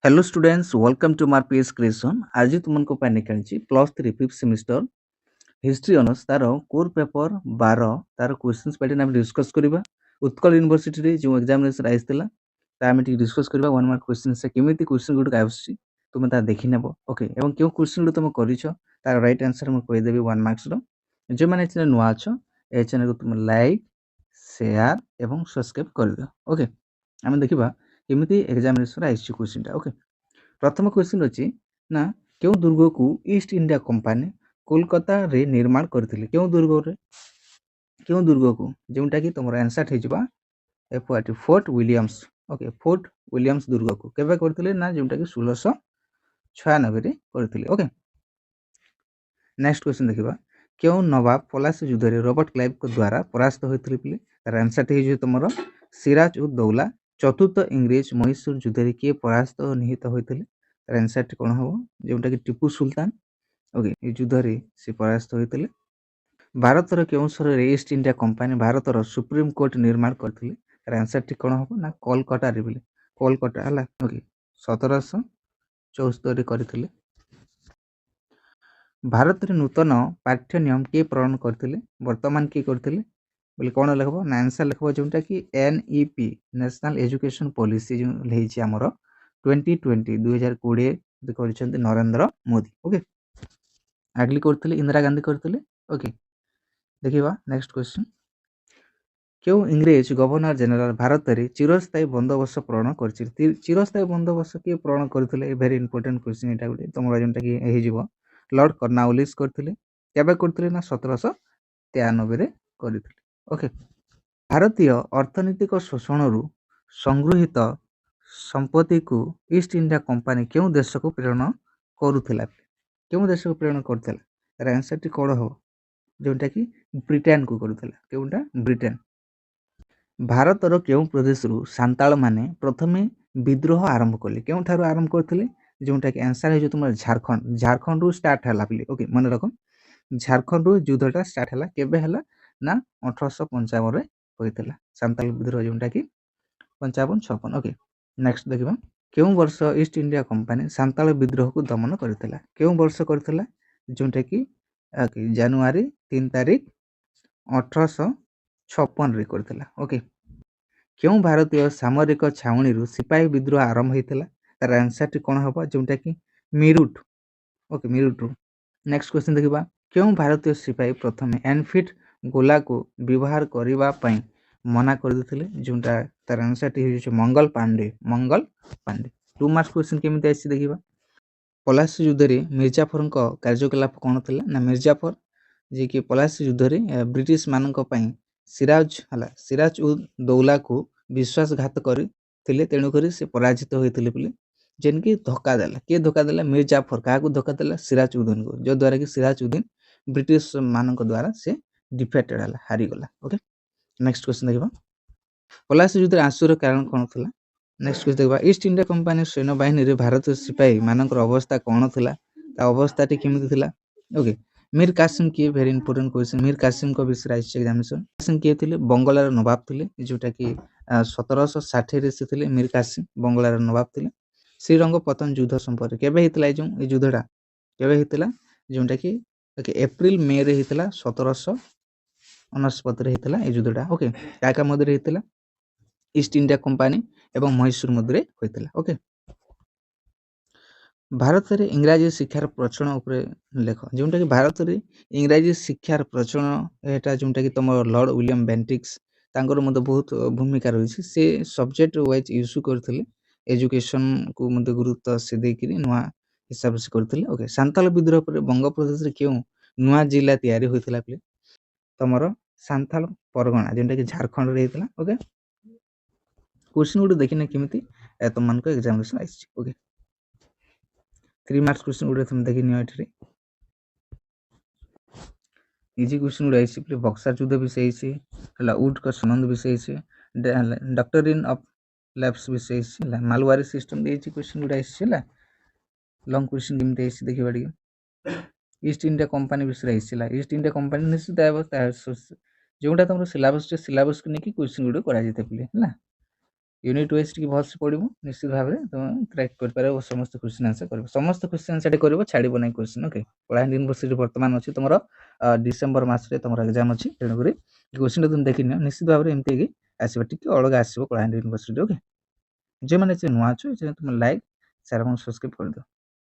Hello students welcome to मार PS creation आज तुमको पाई निकाली +3 5th सेमिस्टर हिस्ट्री ऑनर्स तार कोर पेपर 12 तार क्वेश्चंस पैटर्न आम डिस्कस करबा उत्कल यूनिवर्सिटी रे जो एग्जामिनेशन आइसला ता आम डिस्कस करबा 1 मार्क क्वेश्चन से केमिति क्वेश्चन गुड आउसी तुम ता देखि नेबो ओके एवं क्यों क्वेश्चन गुड तुम करिछो तार राइट आंसर म कहि देबी 1 मार्क्स रो जे माने चैनल नुआ अछो ए चैनल को तुम लाइक शेयर एवं सब्सक्राइब कर दियो ओके आम देखिबा केमिति एग्जामिनेशन आइसी क्वेश्चन ता ओके प्रथम क्वेश्चन अच्छी ना क्यों दुर्ग को ईस्ट इंडिया कंपनी कोलकाता रे निर्माण करथिले क्यों दुर्ग को जोंटा कि तुम आंसर हे जबा FRT Fort Williams okay Fort Williams दुर्ग को केबे करथिले ना जोंटा कि 1696 रे करथिले ओके नेक्स्ट क्वेश्चन देखिबा क्यों नवाब पलासी युद्ध रे रॉबर्ट क्लाइव को द्वारा परास्त होइथिले पिले तार आंसर हे जे तुमरो सिराज उद दौला चतुर्थ इंग्रेज मैसूर युद्ध रे के परास्त निहित होइथिले तार आंसर टी कोन हबो जोंटा कि टिपू सुल्तान ओके ए युद्ध रे से परास्त होइथिले भारतर केउं शहर रे ईस्ट इंडिया कंपनी भारतर सुप्रीम कोर्ट निर्माण करथिले तार आंसर टी कोन हबो ना कोलकाता रे बिले कोलकाता हला ओके 1774 रे करथिले भारत रे नूतन पाठ्य नियम के प्रणयन करथिले वर्तमान के करथिले बोले कोन लिखबो ना आंसर लिखबो जोंटा कि एनईपी नेशनल एजुकेशन पॉलिसी जो लेहिछि हमरो 2020 2020 करछन्ते नरेंद्र मोदी ओके आगली करथिले इंदिरा गांधी करथिले ओके देखिबा नेक्स्ट क्वेश्चन क्यों इंग्रेज गवर्नर जनरल भारत रे चिरस्थायी बंदोबस्त प्रणयन करछि चिरस्थायी बंदोबस्त के प्रणयन करथिले वेरी इंपोर्टेंट क्वेश्चन एटा गुटे तमरा जोंटा कि हे जिवो लॉर्ड कर्नवालिस करथिले केबे करथिले ना 1793 रे करथिले ओके भारतीय अर्थनीतिक शोषणरू संगृहीत संपत्ति को ईस्ट इंडिया कंपनी क्यों देश को प्रेरण करुथिला क्यों देश को प्रेरण करथिला तार आंसर टी कोड हो जोंटा कि ब्रिटेन को करुथिला केउंटा ब्रिटेन भारतर केउं प्रदेश रु सांताल माने प्रथमे विद्रोह आरंभ कले केउं ठारू आरंभ करथिले जोंटा कि आंसर हे जो तुम झारखंड रु स्टार्ट हला बिले ओके मन रखो झारखंड रु युद्धटा स्टार्ट हला केबे हला ना 1855 रे होइतिला सांताल विद्रोह जोंटा कि 55 56 ओके नेक्स्ट देखिबा केउं वर्ष ईस्ट इंडिया कंपनी सांताल विद्रोह को दमन करथिला केउं वर्ष करथिला जोंटा कि जनवरी 3 तारिख 1856 रे करथिला ओके क्यों भारतीय सामरिक छावनी रु सिपाही विद्रोह आरंभ होइतिला तार आंसर टी कोन हबो जोंटा कि मीरुट ओके मीरुट रु नेक्स्ट क्वेश्चन देखिबा क्यों भारतीय सिपाही प्रथमे एनफिट गोला को व्यवहार करिबा पई मना कर दिथिले जोंटा तार आंसर टी हे मंगल पांडे 2 मार्क्स क्वेश्चन केमिति आसी देखिबा पलासी युद्ध रे मिर्जाफर को कार्यकलाप कोन थिला ना मिर्जाफर जे कि पलासी युद्ध रे ब्रिटिश मानक पई सिराज उद दौला को विश्वासघात करथिले तेणु करी से पराजित होइथिले बोले जेन की धोखा देला मिर्जाफर का धोखा देला सिराजुद्दीन को जो द्वारा कि सिराजुद्दीन ब्रिटिश मानक द्वारा से डिफेक्टेड हला हारी गला ओके नेक्स्ट क्वेश्चन देखबा पलासी युद्ध आंसुर कारण कोन थिला नेक्स्ट क्वेश्चन देखबा ईस्ट इंडिया कंपनी सैन्य बाहिनी रे भारतीय सिपाही मानकर अवस्था कोन थिला ता अवस्था टी केमिति थिला ओके मीर कासिम की very important question Mir Qasim को विषय आइछ एग्जामिनेशन कासिम के थिले बंगालार नवाब थिले जोटा कि 1760 रे से थिले मीर कासिम बंगालार नवाब थिले श्रीरंग पतन युद्ध संपर्क केबे हितला ए युद्धटा केबे हितला जोंटा कि ओके अप्रैल मे रे हितला 1769 रे हितला ए युद्धटा ओके काका मध्य रे हितला ईस्ट इंडिया कंपनी एवं मैसूर मध्य रे होइतला ओके भारत रे इंग्रजी शिक्षार प्रचलन उपरे लेख जोंटा कि भारत रे इंग्रजी शिक्षार प्रचलन एटा जोंटा कि तमर लॉर्ड विलियम बेंटिक्स तांकर मते बहुत भूमिका रहिछि से सब्जेक्ट वाइज इश्यू करथिले एजुकेशन को मते गुरुत्व से देकिरि नुआ हिसाब से करथिले ओके सांताल विद्रोह पर बंग प्रदेश रे क्यों नुआ जिला तयारी होइतला प्ले तमर सांताल परगना जोंटा कि झारखंड रे हितला ओके क्वेश्चन गुड देखिने केमिति तुम मन को एग्जामिनेशन आइछि ओके 3 मार्क्स क्वेश्चन गुड तुम देखि नियो एठरे इजी क्वेश्चन गुड आइछि प्ले बक्सर युद्ध विषय छै हला वुड का संबंध विषय छै डॉक्ट्रिन ऑफ लैप्स विषय छै मालवारी सिस्टम दे छै क्वेश्चन गुड आइछि हला लॉन्ग क्वेश्चन केमिति आइछि देखि बाडी ईस्ट इंडिया कंपनी विषय आइछि ईस्ट इंडिया कंपनी निश्चित जोटा तुम सिलेबस को नेकी क्वेश्चन गुड करा जेते प्ले हला यूनिट वाइज टी भलसे पढ़ू निश्चित भाव में तुम क्रैक कर समस्त क्वेश्चन आंसर कर समस्त क्वेश्चन आंसर कर छाड़ ना क्वेश्चन ओके कलाहांडी यूनिवर्सिटी बर्तमान अच्छी तुम डिसेम्बर मसरे तुम एग्जाम अच्छी तेणुक क्वेश्चन तुम देखी नि निश्चित भाव में एमती आसो टी अलग आसो कलाहांडी यूनिवर्सिटी ओके जो मैंने नुआ अच्छे तुम लाइक शेयर और सब्सक्राइब कर दियो।